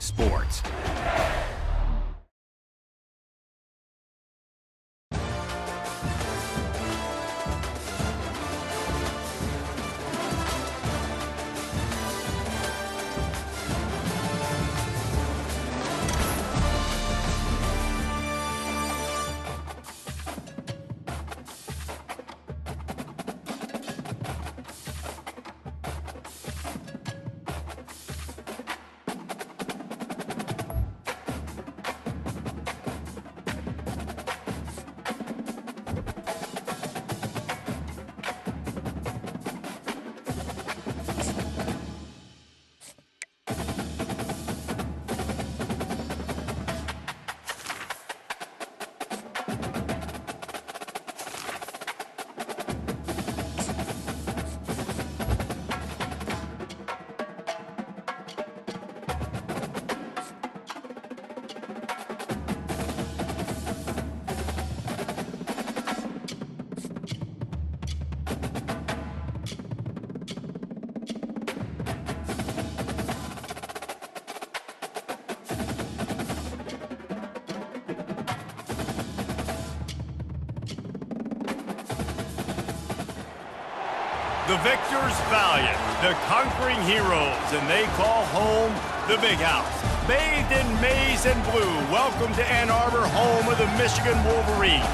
Sports. The victors valiant, the conquering heroes, and they call home the Big House. Bathed in maize and blue, welcome to Ann Arbor, home of the Michigan Wolverines.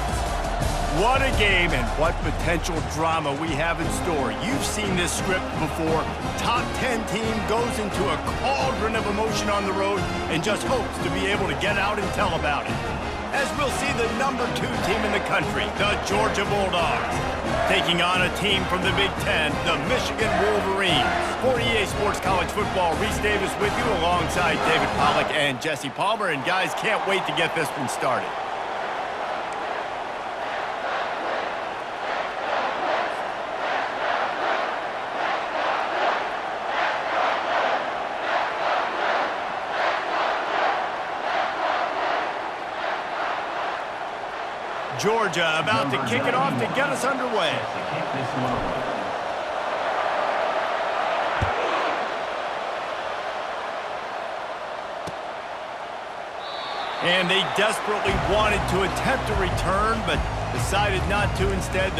What a game and what potential drama we have in store. You've seen this script before. Top 10 team goes into a cauldron of emotion on the road and just hopes to be able to get out and tell about it. As we'll see the number 2 team in the country, the Georgia Bulldogs, taking on a team from the Big Ten, the Michigan Wolverines. For EA Sports College Football, Reese Davis with you alongside David Pollack and Jesse Palmer. And guys, can't wait to get this one started. Georgia about to kick it off to get us underway. And they desperately wanted to attempt a return, but decided not to instead.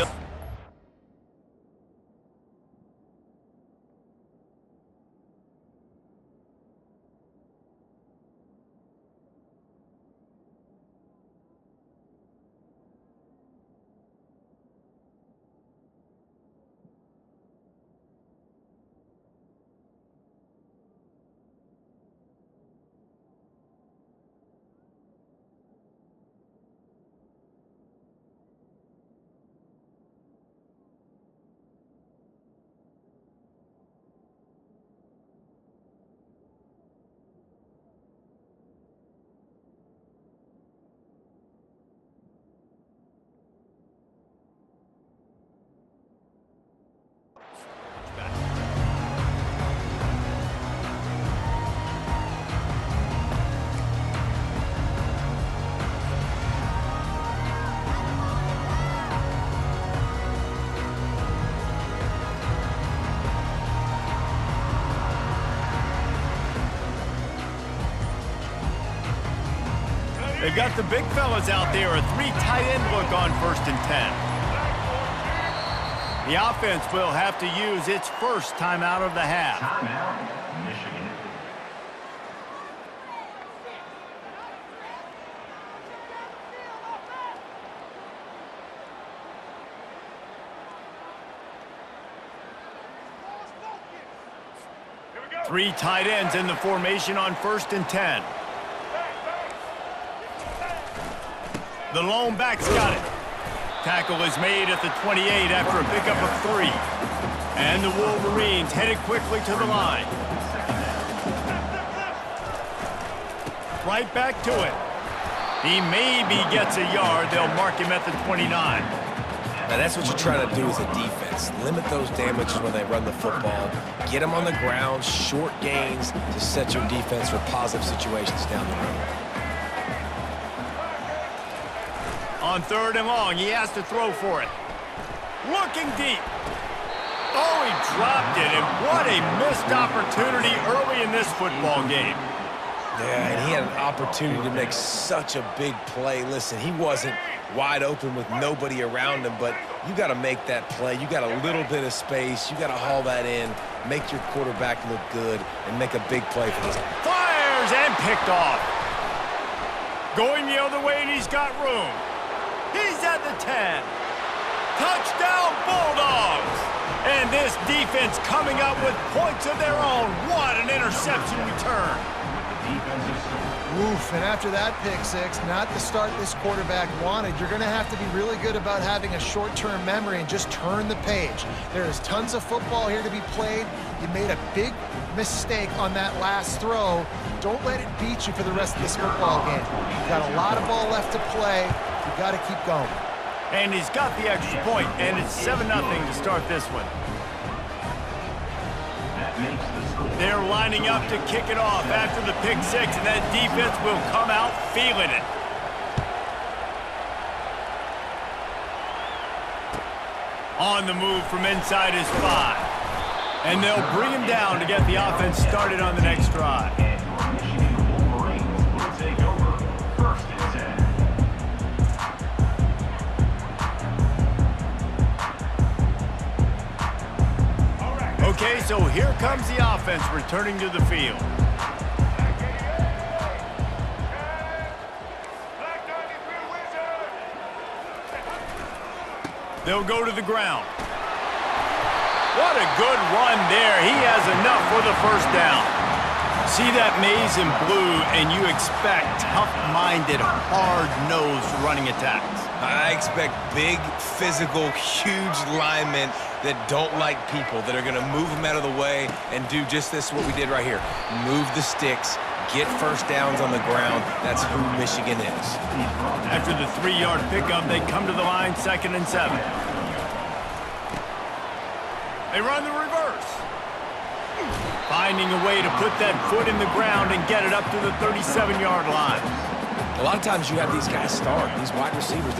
'They've got the big fellas out there, a 3 tight end look on 1st and 10. The offense will have to use its first timeout of the half. Timeout, Michigan. Three tight ends in the formation on 1st and 10. The lone back's got it. Tackle is made at the 28 after a pickup of 3. And the Wolverines headed quickly to the line. Right back to it. He maybe gets a yard. They'll mark him at the 29. Now that's what you're trying to do as a defense. Limit those damages when they run the football. Get them on the ground, short gains to set your defense for positive situations down the road. On 3rd and long, he has to throw for it. Looking deep. Oh, he dropped it, and what a missed opportunity early in this football game. Yeah, and he had an opportunity to make such a big play. Listen, he wasn't wide open with nobody around him, but you got to make that play. You got a little bit of space. You got to haul that in, make your quarterback look good, and make a big play for this. Fires and picked off. Going the other way, and he's got room. He's at the 10. Touchdown, Bulldogs! And this defense coming up with points of their own. What an interception return. Oof, and after that pick six, not the start this quarterback wanted. You're going to have to be really good about having a short-term memory and just turn the page. There is tons of football here to be played. You made a big mistake on that last throw. Don't let it beat you for the rest of this football game. You've got a lot of ball left to play. You've got to keep going. And he's got the extra point, and it's 7-0 to start this one. They're lining up to kick it off after the pick six, and that defense will come out feeling it. On the move from inside his 5. And they'll bring him down to get the offense started on the next drive. Okay, so here comes the offense returning to the field. They'll go to the ground. What a good run there. He has enough for the first down. See that maze in blue, and you expect tough-minded, hard-nosed running attacks. I expect big, physical, huge linemen that don't like people, that are going to move them out of the way and do just this, what we did right here. Move the sticks, get first downs on the ground. That's who Michigan is. After the 3-yard pickup, they come to the line, 2nd and 7. They run the reverse. Finding a way to put that foot in the ground and get it up to the 37-yard line. A lot of times you have these guys start, these wide receivers,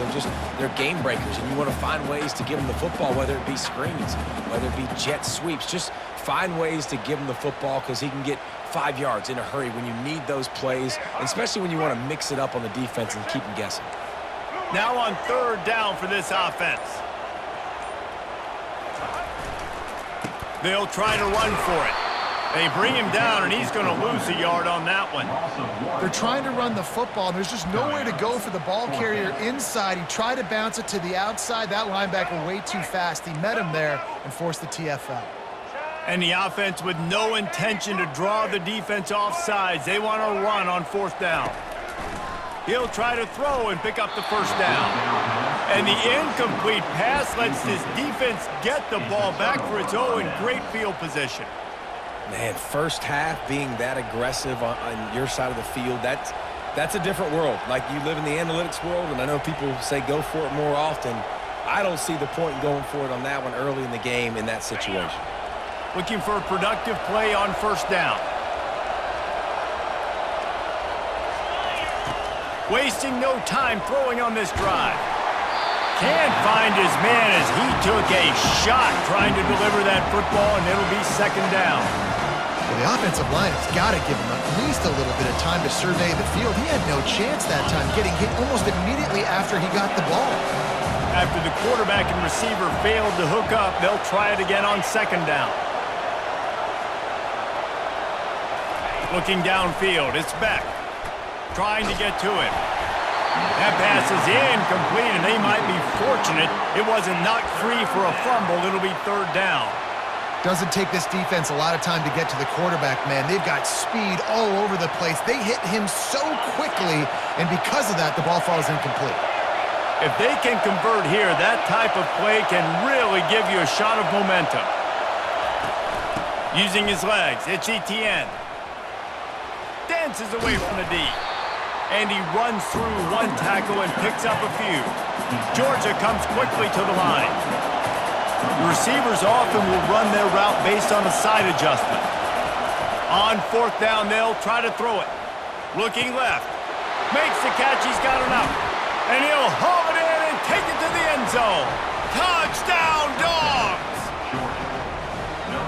they're game breakers, and you want to find ways to give them the football, whether it be screens, whether it be jet sweeps. Just find ways to give him the football because he can get 5 yards in a hurry when you need those plays, and especially when you want to mix it up on the defense and keep them guessing. Now on 3rd down for this offense. They'll try to run for it. They bring him down, and he's going to lose a yard on that one. They're trying to run the football, and there's just nowhere to go for the ball carrier inside. He tried to bounce it to the outside. That linebacker way too fast. He met him there and forced the TFL. And the offense with no intention to draw the defense off sides. They want to run on 4th down. He'll try to throw and pick up the first down. And the incomplete pass lets this defense get the ball back for its own great field position. Man, first half being that aggressive on your side of the field, that's a different world. Like, you live in the analytics world, and I know people say go for it more often. I don't see the point in going for it on that one early in the game in that situation. Looking for a productive play on 1st down. Wasting no time throwing on this drive. Can't find his man as he took a shot trying to deliver that football, and it'll be 2nd down. Well, the offensive line has got to give him at least a little bit of time to survey the field. He had no chance that time, getting hit almost immediately after he got the ball. After the quarterback and receiver failed to hook up, they'll try it again on 2nd down. Looking downfield, it's Beck. Trying to get to him. That pass is incomplete, and they might be fortunate it wasn't knocked free for a fumble. It'll be 3rd down. Doesn't take this defense a lot of time to get to the quarterback, man. They've got speed all over the place. They hit him so quickly, and because of that, the ball falls incomplete. If they can convert here, that type of play can really give you a shot of momentum. Using his legs, it's Etienne. Dances away from the D. And he runs through one tackle and picks up a few. Georgia comes quickly to the line. The receivers often will run their route based on a side adjustment. On 4th down, they'll try to throw it. Looking left. Makes the catch. He's got enough. And he'll haul it in and take it to the end zone. Touchdown, Dogs!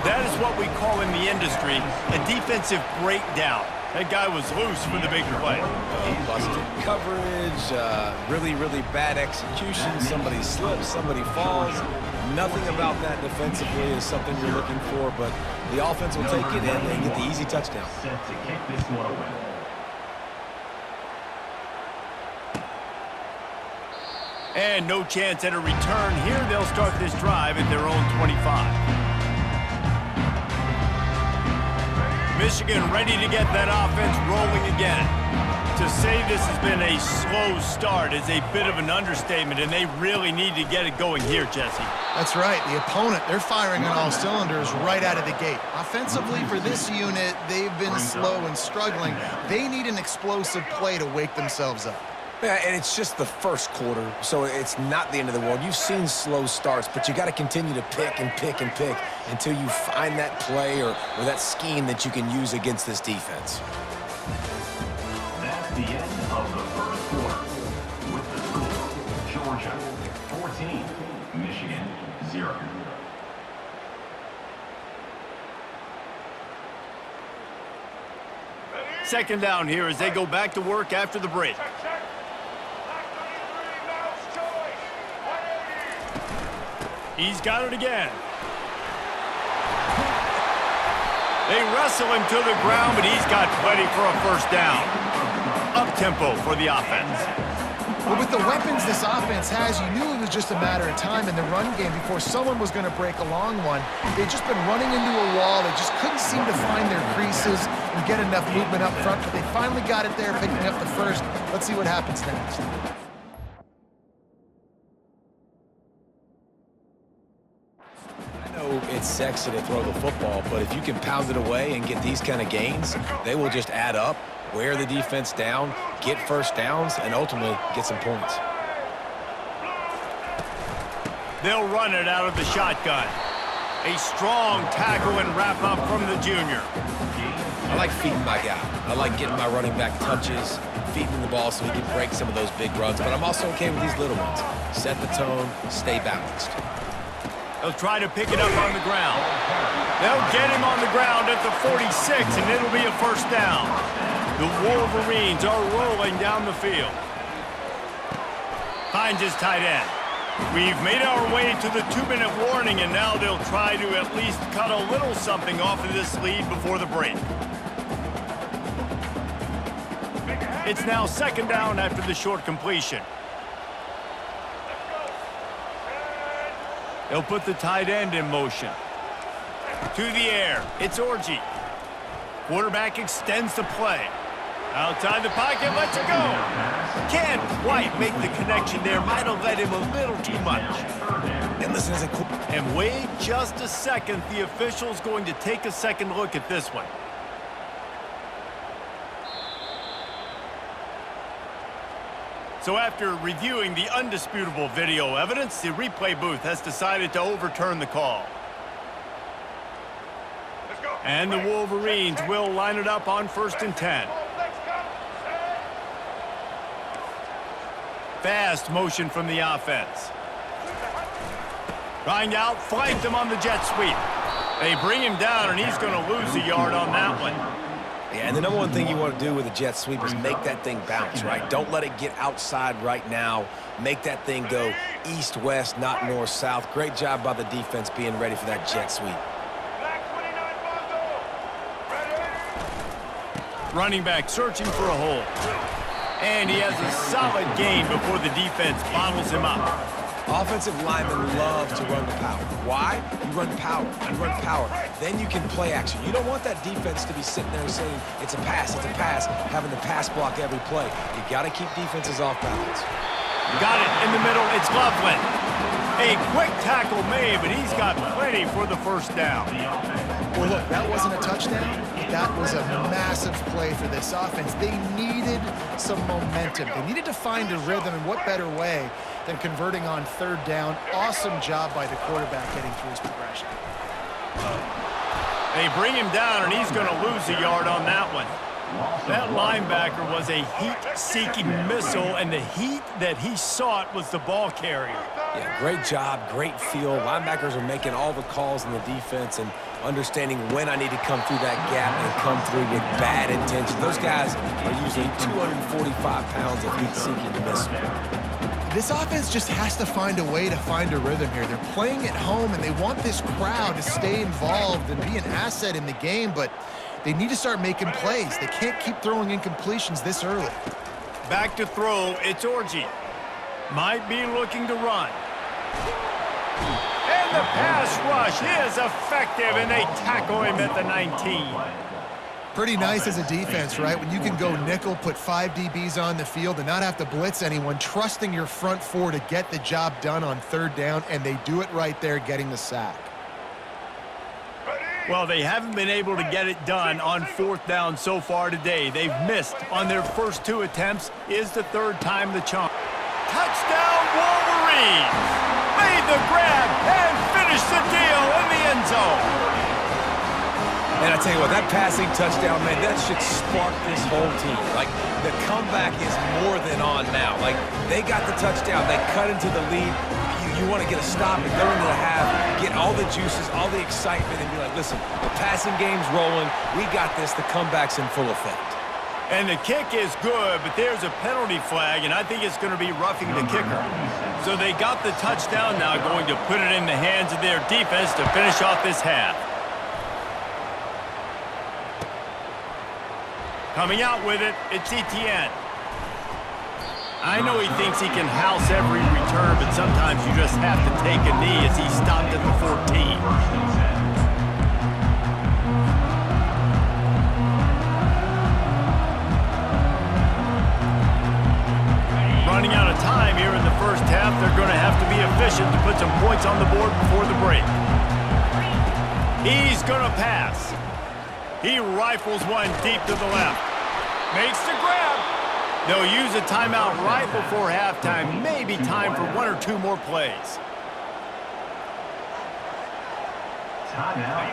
That is what we call in the industry a defensive breakdown. That guy was loose for the big play. Busted coverage, really, really bad execution. Somebody slips, somebody falls. Nothing about that defensively is something you're looking for, but the offense will take it in and get the easy touchdown. Set to kick this one away. And no chance at a return here. They'll start this drive at their own 25. Michigan ready to get that offense rolling again. To say this has been a slow start is a bit of an understatement, and they really need to get it going here, Jesse. That's right. The opponent, they're firing on all cylinders right out of the gate. Offensively, for this unit, they've been slow and struggling. They need an explosive play to wake themselves up. Yeah, and it's just the first quarter, so it's not the end of the world. You've seen slow starts, but you got to continue to pick and pick and pick until you find that play or that scheme that you can use against this defense. That's the end of the first quarter. With the score, Georgia 14, Michigan 0. Second down here as they go back to work after the break. He's got it again. They wrestle him to the ground, but he's got plenty for a first down. Up-tempo for the offense. But with the weapons this offense has, you knew it was just a matter of time in the run game before someone was going to break a long one. They've just been running into a wall. They just couldn't seem to find their creases and get enough movement up front, but they finally got it there, picking up the first. Let's see what happens next. It's sexy to throw the football, but if you can pound it away and get these kind of gains, they will just add up, wear the defense down, get first downs, and ultimately get some points. They'll run it out of the shotgun. A strong tackle and wrap up from the junior. I like feeding my guy. I like getting my running back touches, feeding the ball so he can break some of those big runs, but I'm also okay with these little ones. Set the tone, stay balanced. They'll try to pick it up on the ground. They'll get him on the ground at the 46, and it'll be a first down. The Wolverines are rolling down the field. Finds his tight end. We've made our way to the 2-minute warning, and now they'll try to at least cut a little something off of this lead before the break. It's now second down after the short completion. They'll put the tight end in motion. To the air, it's Orji. Quarterback extends the play. Outside the pocket, lets it go. Can't quite make the connection there. Might have led him a little too much. And listen, and wait just a second. The official's going to take a second look at this one. So after reviewing the undisputable video evidence, the replay booth has decided to overturn the call. And the Wolverines will line it up on 1st and 10. Fast motion from the offense. Trying to outflank them on the jet sweep. They bring him down, and he's going to lose a yard on that one. Yeah, and the number one thing you want to do with a jet sweep is make that thing bounce, right? Don't let it get outside right now. Make that thing go east-west, not north-south. Great job by the defense being ready for that jet sweep. Running back searching for a hole. And he has a solid gain before the defense bottles him up. Offensive linemen love to run the power. Why? You run power. You run power. Then you can play action. You don't want that defense to be sitting there saying, it's a pass, having the pass block every play. You got to keep defenses off balance. Got it in the middle. It's Loveland. A quick tackle made, but he's got plenty for the first down. Well, look, that wasn't a touchdown, but that was a massive play for this offense. They needed some momentum. They needed to find a rhythm, and what better way than converting on 3rd down. Awesome job by the quarterback getting through his progression. They bring him down, and he's going to lose a yard on that one. That linebacker was a heat-seeking missile, and the heat that he sought was the ball carrier. Yeah, great job, great feel. Linebackers are making all the calls in the defense and understanding when I need to come through that gap and come through with bad intention. Those guys are usually 245 pounds of heat-seeking missile. This offense just has to find a way to find a rhythm here. They're playing at home, and they want this crowd to stay involved and be an asset in the game, but they need to start making plays. They can't keep throwing incompletions this early. Back to throw, it's Orji. Might be looking to run. And the pass rush is effective, and they tackle him at the 19. Pretty nice as a defense, right? When you can go nickel, put 5 DBs on the field and not have to blitz anyone, trusting your front four to get the job done on 3rd down, and they do it right there, getting the sack. Well, they haven't been able to get it done on 4th down so far today. They've missed on their first 2 attempts. Is the 3rd time the charm. Touchdown, Wolverines! Made the grab and finished the deal in the end zone. And I tell you what, that passing touchdown, man, that should spark this whole team. Like, the comeback is more than on now. Like, they got the touchdown. They cut into the lead. You want to get a stop and go into the half, get all the juices, all the excitement, and be like, listen, the passing game's rolling. We got this. The comeback's in full effect. And the kick is good, but there's a penalty flag, and I think it's going to be roughing the kicker. So they got the touchdown now, going to put it in the hands of their defense to finish off this half. Coming out with it, it's Etienne. I know he thinks he can house every return, but sometimes you just have to take a knee as he stopped at the 14. Running out of time here in the first half, they're going to have to be efficient to put some points on the board before the break. He's going to pass. He rifles one deep to the left. Makes the grab. They'll use a timeout right before halftime. Maybe time for 1 or 2 more plays.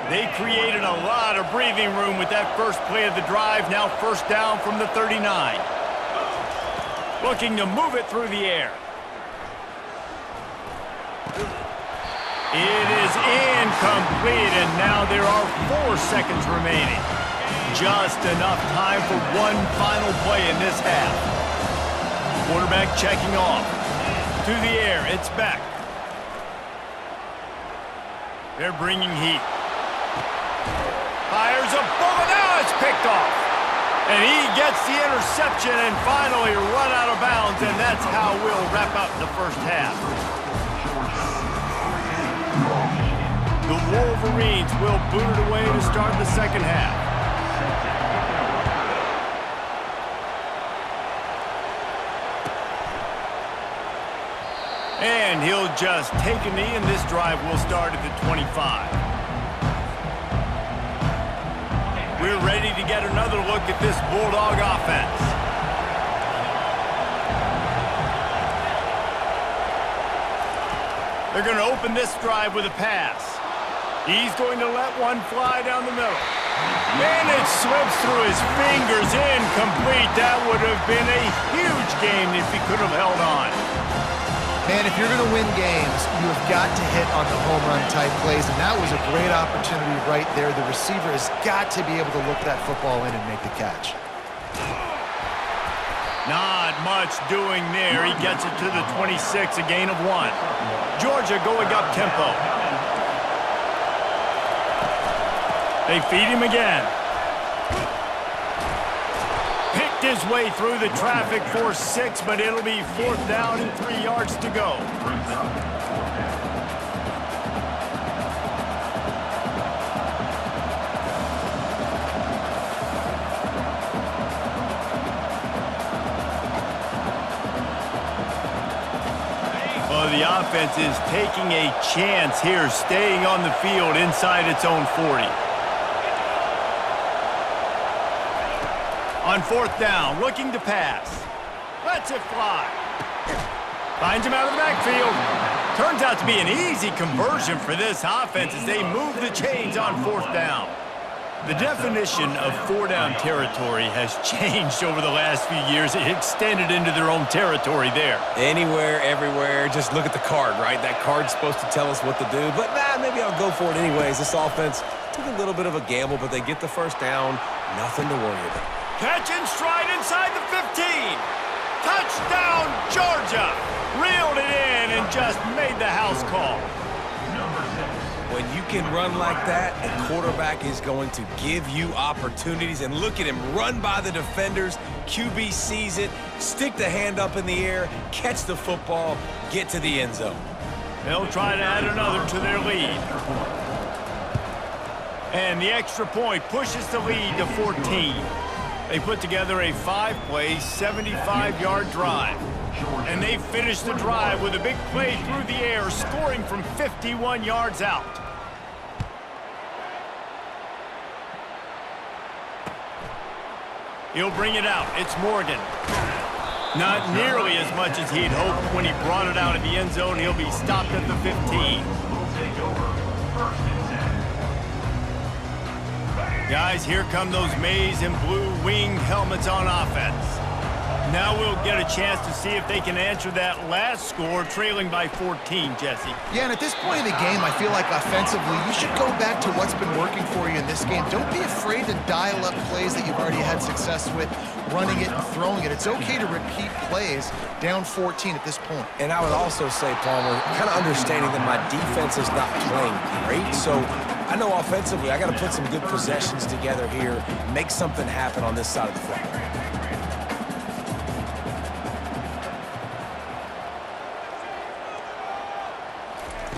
They created a lot of breathing room with that first play of the drive. Now 1st down from the 39. Looking to move it through the air. It is incomplete, and now there are 4 seconds remaining. Just enough time for one final play in this half. Quarterback checking off. To the air, it's Beck. They're bringing heat. Fires a bullet, now it's picked off. And he gets the interception and finally run out of bounds, and that's how we'll wrap up the first half. The Wolverines will boot it away to start the second half. And he'll just take a knee, and this drive will start at the 25. We're ready to get another look at this Bulldog offense. They're going to open this drive with a pass. He's going to let one fly down the middle. And it slips through his fingers, incomplete. That would have been a huge game if he could have held on. Man, if you're going to win games, you have got to hit on the home run type plays, and that was a great opportunity right there. The receiver has got to be able to look that football in and make the catch. Not much doing there. He gets it to the 26, a gain of 1. Georgia going up tempo. They feed him again. Picked his way through the traffic for 6, but it'll be 4th down and 3 yards to go. Well, the offense is taking a chance here, staying on the field inside its own 40. On 4th down, looking to pass. Lets it fly. Finds him out of the backfield. Turns out to be an easy conversion for this offense as they move the chains on 4th down. The definition of four-down territory has changed over the last few years. It extended into their own territory there. Anywhere, everywhere, just look at the card, right? That card's supposed to tell us what to do, but maybe I'll go for it anyways. This offense took a little bit of a gamble, but they get the first down. Nothing to worry about. Catch and stride inside the 15. Touchdown, Georgia. Reeled it in and just made the house call. When you can run like that, the quarterback is going to give you opportunities. And look at him run by the defenders. QB sees it, stick the hand up in the air, catch the football, get to the end zone. They'll try to add another to their lead. And the extra point pushes the lead to 14. They put together a 5-play, 75-yard drive. And they finished the drive with a big play through the air, scoring from 51 yards out. He'll bring it out. It's Morgan. Not nearly as much as he'd hoped when he brought it out in the end zone. He'll be stopped at the 15. Guys, here come those maize and blue winged helmets on offense. Now we'll get a chance to see if they can answer that last score, trailing by 14, Jesse. Yeah, and at this point in the game, I feel like offensively, you should go back to what's been working for you in this game. Don't be afraid to dial up plays that you've already had success with, running it and throwing it. It's okay to repeat plays down 14 at this point. And I would also say, Palmer, kind of understanding that my defense is not playing great, so I know offensively I got to put some good possessions together here, make something happen on this side of the football.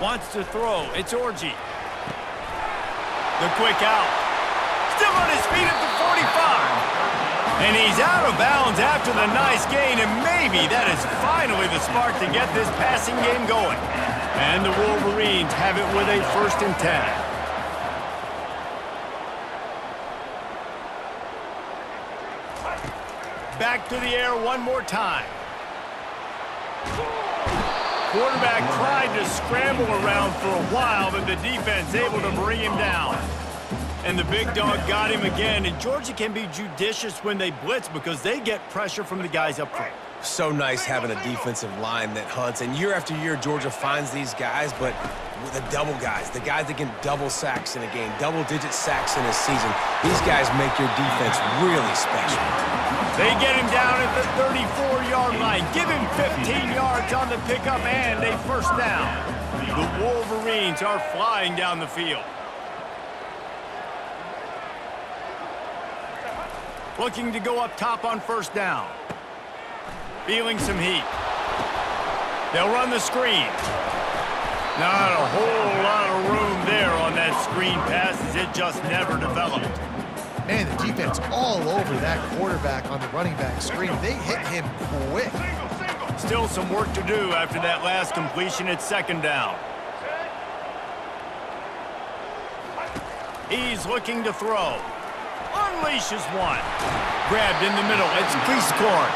Wants to throw. It's Orji. The quick out. Still on his feet at the 45. And he's out of bounds after the nice gain, and maybe that is finally the spark to get this passing game going. And the Wolverines have it with a 1st and 10. Back to the air one more time. Quarterback tried to scramble around for a while, but the defense able to bring him down. And the big dog got him again, and Georgia can be judicious when they blitz because they get pressure from the guys up front. So nice having a defensive line that hunts, and year after year, Georgia finds these guys, but with the double guys, the guys that can double sacks in a game, double-digit sacks in a season, these guys make your defense really special. They get him down at the 34-yard line. Give him 15 yards on the pickup and a 1st down. The Wolverines are flying down the field. Looking to go up top on 1st down. Feeling some heat. They'll run the screen. Not a whole lot of room there on that screen pass as it just never developed. Man, the defense all over that quarterback on the running back screen. They hit him quick. Still some work to do after that last completion at 2nd down. He's looking to throw. Unleashes one. Grabbed in the middle. It's Priestcorn.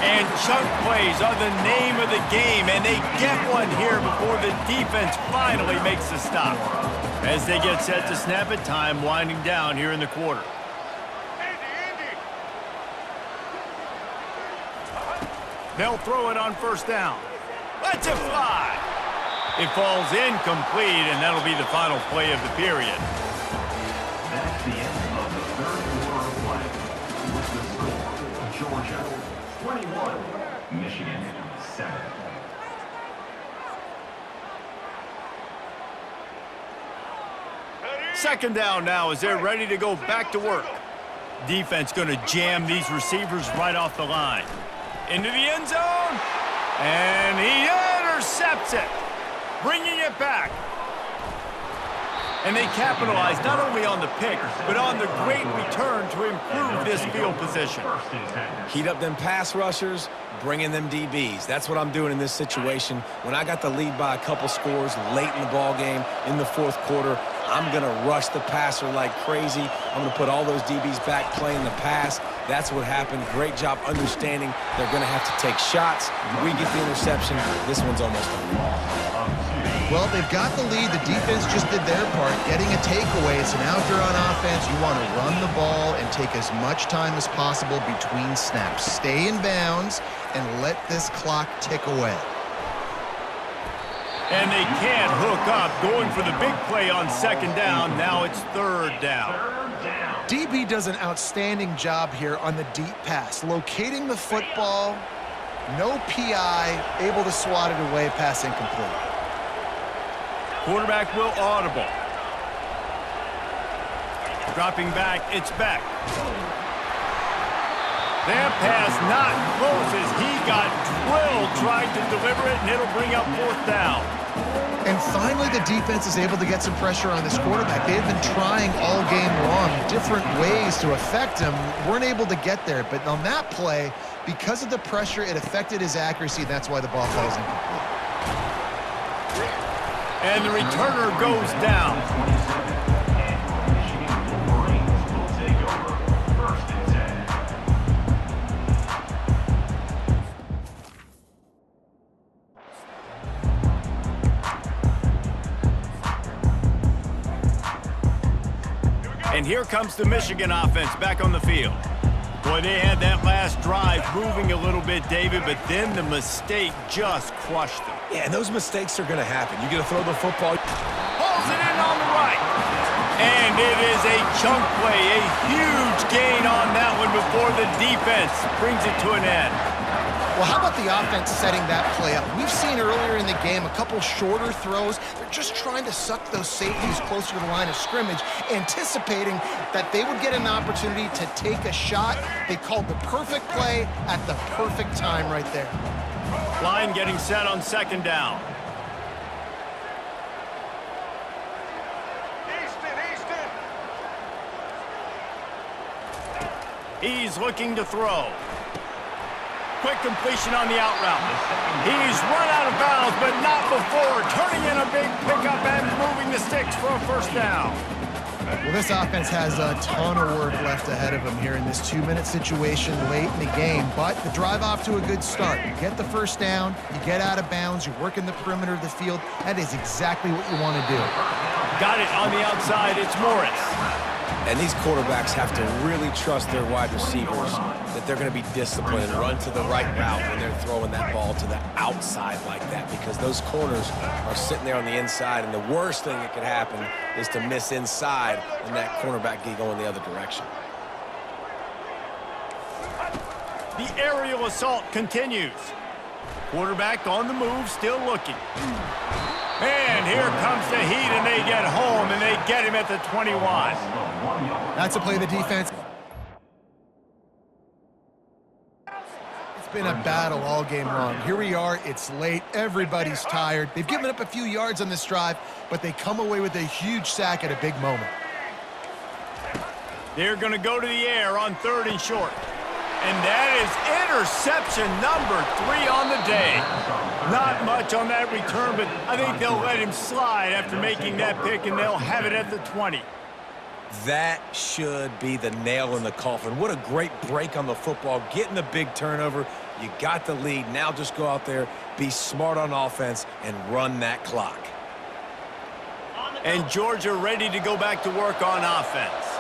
And chunk plays are the name of the game, and they get one here before the defense finally makes the stop. As they get set to snap it, time winding down here in the quarter. They'll throw it on 1st down. Let's it fly. It falls incomplete, and that'll be the final play of the period. That's the end of the 3rd quarter of play. With the score, Georgia 21, Michigan 7. Second down now as they're ready to go back to work. Defense going to jam these receivers right off the line. Into the end zone, and he intercepts it, bringing it back. And they capitalize not only on the pick, but on the great return to improve this field position. Heat up them pass rushers, bring in them DBs. That's what I'm doing in this situation. When I got the lead by a couple scores late in the ball game, in the 4th quarter, I'm going to rush the passer like crazy. I'm going to put all those DBs back playing the pass. That's what happened. Great job understanding they're going to have to take shots. We get the interception. This one's almost over. Well, they've got the lead. The defense just did their part, getting a takeaway. So now if you're on offense, you want to run the ball and take as much time as possible between snaps. Stay in bounds and let this clock tick away. And they can't hook up. Going for the big play on second down. Now it's third down. DB does an outstanding job here on the deep pass, locating the football, no PI, able to swat it away, pass incomplete. Quarterback will audible. Dropping back, it's Beck. That pass not close as he got drilled trying to deliver it, and it'll bring up fourth down. And finally, the defense is able to get some pressure on this quarterback. They've been trying all game long different ways to affect him. Weren't able to get there. But on that play, because of the pressure, it affected his accuracy. And that's why the ball falls incomplete. And the returner goes down. Michigan Wolverines will take over 1st and 10. And here comes the Michigan offense back on the field. Boy, they had that last drive moving a little bit, David, but then the mistake just crushed them. Yeah, and those mistakes are going to happen. You're going to throw the football. Pulls it in on the right. And it is a chunk play, a huge gain on that one before the defense brings it to an end. Well, how about the offense setting that play up? We've seen earlier in the game a couple shorter throws. They're just trying to suck those safeties closer to the line of scrimmage, anticipating that they would get an opportunity to take a shot. They called the perfect play at the perfect time right there. Line getting set on second down. He's looking to throw. Quick completion on the out route. He's run out of bounds, but not before turning in a big pickup and moving the sticks for a first down. Well, this offense has a ton of work left ahead of them here in this 2-minute situation late in the game, but the drive off to a good start. You get the first down, you get out of bounds, you work in the perimeter of the field. That is exactly what you want to do. Got it on the outside, it's Morris. And these quarterbacks have to really trust their wide receivers that they're going to be disciplined and run to the right route when they're throwing that ball to the outside like that, because those corners are sitting there on the inside, and the worst thing that could happen is to miss inside and that cornerback get going the other direction. The aerial assault continues. Quarterback on the move, still looking. And here comes the heat, and they get home, and they get him at the 21. That's a play the defense. It's been a battle all game long. Here we are, it's late, everybody's tired. They've given up a few yards on this drive, but they come away with a huge sack at a big moment. They're going to go to the air on 3rd and short. And that is interception number 3 on the day. Not much on that return, but I think they'll let him slide after making that pick, and they'll have it at the 20. That should be the nail in the coffin. What a great break on the football, getting the big turnover. You got the lead. Now just go out there, be smart on offense, and run that clock. And Georgia ready to go back to work on offense.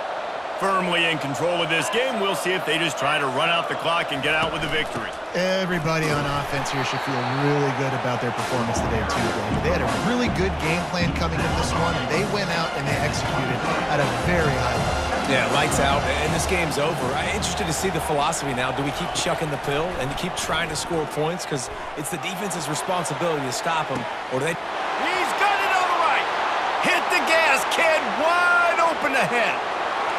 Firmly in control of this game. We'll see if they just try to run out the clock and get out with the victory. Everybody on offense here should feel really good about their performance today, too, David. They had a really good game plan coming in this one, and they went out and they executed at a very high level. Yeah, lights out, and this game's over. I'm interested to see the philosophy now. Do we keep chucking the pill and keep trying to score points? Because it's the defense's responsibility to stop them, or do they... He's got it on the right. Hit the gas, kid. Wide open ahead.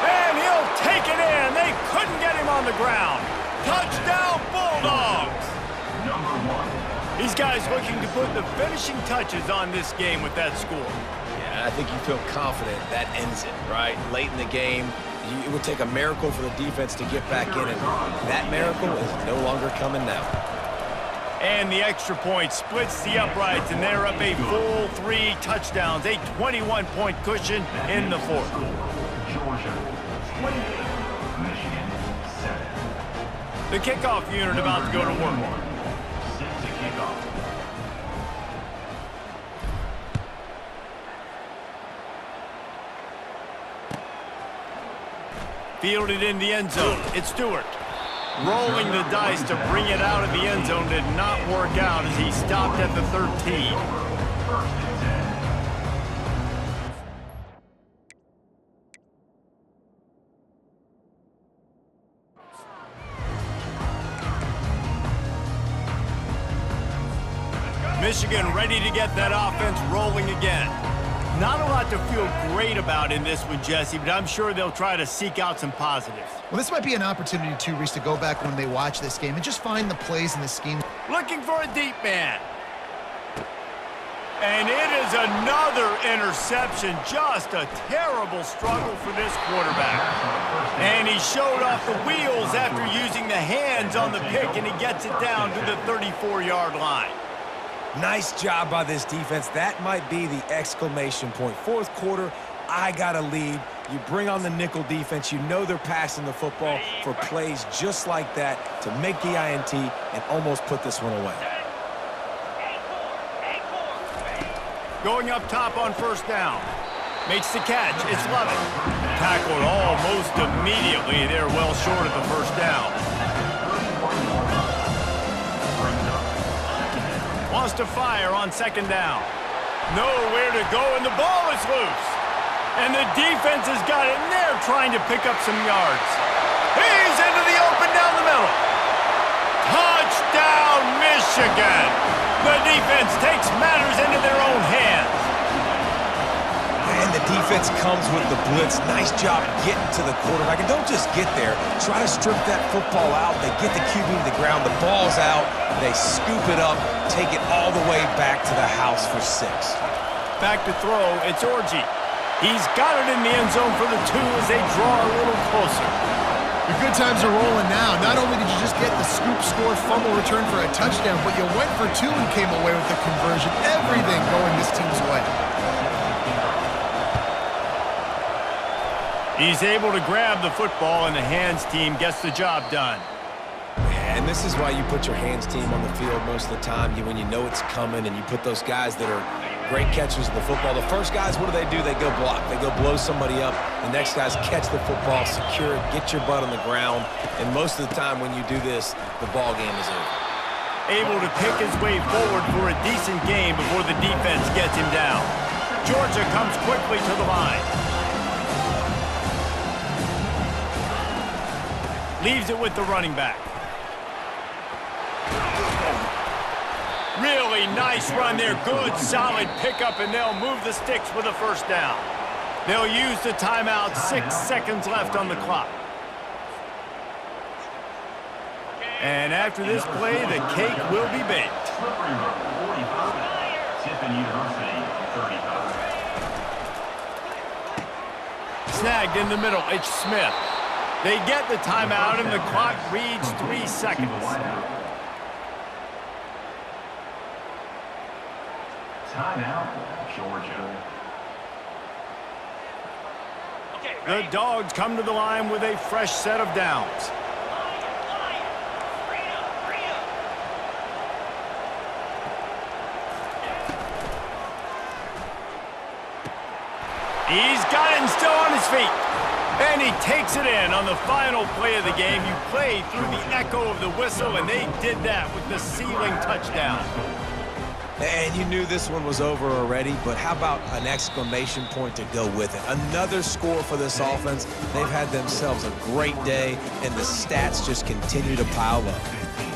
And he'll take it in. They couldn't get him on the ground. Touchdown, Bulldogs. These guys looking to put the finishing touches on this game with that score. Yeah, I think you feel confident that ends it, right? Late in the game, it would take a miracle for the defense to get back in, and that miracle is no longer coming now. And the extra point splits the uprights, and they're up a full 3 touchdowns, a 21-point cushion in the 4th. Georgia 28, Michigan 7. The kickoff unit about to go to work. Set to kick off. Fielded in the end zone. It's Stewart. Rolling the dice to bring it out of the end zone did not work out as he stopped at the 13. Michigan ready to get that offense rolling again. Not a lot to feel great about in this one, Jesse, but I'm sure they'll try to seek out some positives. Well, this might be an opportunity, too, Reese, to go back when they watch this game and just find the plays in the scheme. Looking for a deep man. And it is another interception. Just a terrible struggle for this quarterback. And he showed off the wheels after using the hands on the pick, and he gets it down to the 34-yard line. Nice job by this defense. That might be the exclamation point. Fourth quarter, I got a lead. You bring on the nickel defense. You know they're passing the football for plays just like that to make the INT and almost put this one away. Going up top on first down. Makes the catch. It's Lovett. Tackled almost immediately. They're well short of the first down. Wants to fire on second down. Nowhere to go, and the ball is loose. And the defense has got it, and they're trying to pick up some yards. He's into the open down the middle. Touchdown, Michigan. The defense takes matters into their own hands. And the defense comes with the blitz. Nice job getting to the quarterback. And don't just get there. Try to strip that football out. They get the QB to the ground. The ball's out. They scoop it up, take it all the way back to the house for 6. Back to throw. It's Orji. He's got it in the end zone for the 2 as they draw a little closer. The good times are rolling now. Not only did you just get the scoop score fumble return for a touchdown, but you went for 2 and came away with the conversion. Everything going this team's way. He's able to grab the football, and the hands team gets the job done. And this is why you put your hands team on the field most of the time. When you know it's coming, and you put those guys that are great catchers of the football. The first guys, what do? They go block. They go blow somebody up. The next guys catch the football, secure it, get your butt on the ground. And most of the time when you do this, the ball game is over. Able to pick his way forward for a decent game before the defense gets him down. Georgia comes quickly to the line. Leaves it with the running back. Really nice run there. Good, solid pickup, and they'll move the sticks with a first down. They'll use the timeout. 6 seconds left on the clock. And after this play, the cake will be baked. Snagged in the middle. It's Smith. They get the timeout, and the clock reads 3 seconds. Timeout, Georgia. The Dogs come to the line with a fresh set of downs. He's got it and still on his feet. And he takes it in on the final play of the game. You play through the echo of the whistle, and they did that with the sealing touchdown. And you knew this one was over already, but how about an exclamation point to go with it? Another score for this offense. They've had themselves a great day, and the stats just continue to pile up.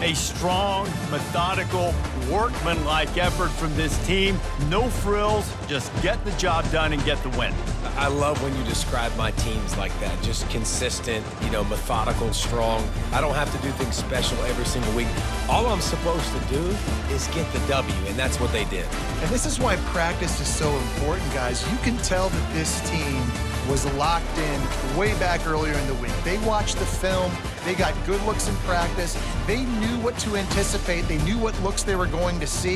A strong, methodical, workmanlike effort from this team. No frills, just get the job done and get the win. I love when you describe my teams like that. Just consistent, methodical, strong. I don't have to do things special every single week. All I'm supposed to do is get the W, and that's what they did. And this is why practice is so important, guys. You can tell that this team was locked in way back earlier in the week. They watched the film. They got good looks in practice. They knew what to anticipate. They knew what looks they were going to see.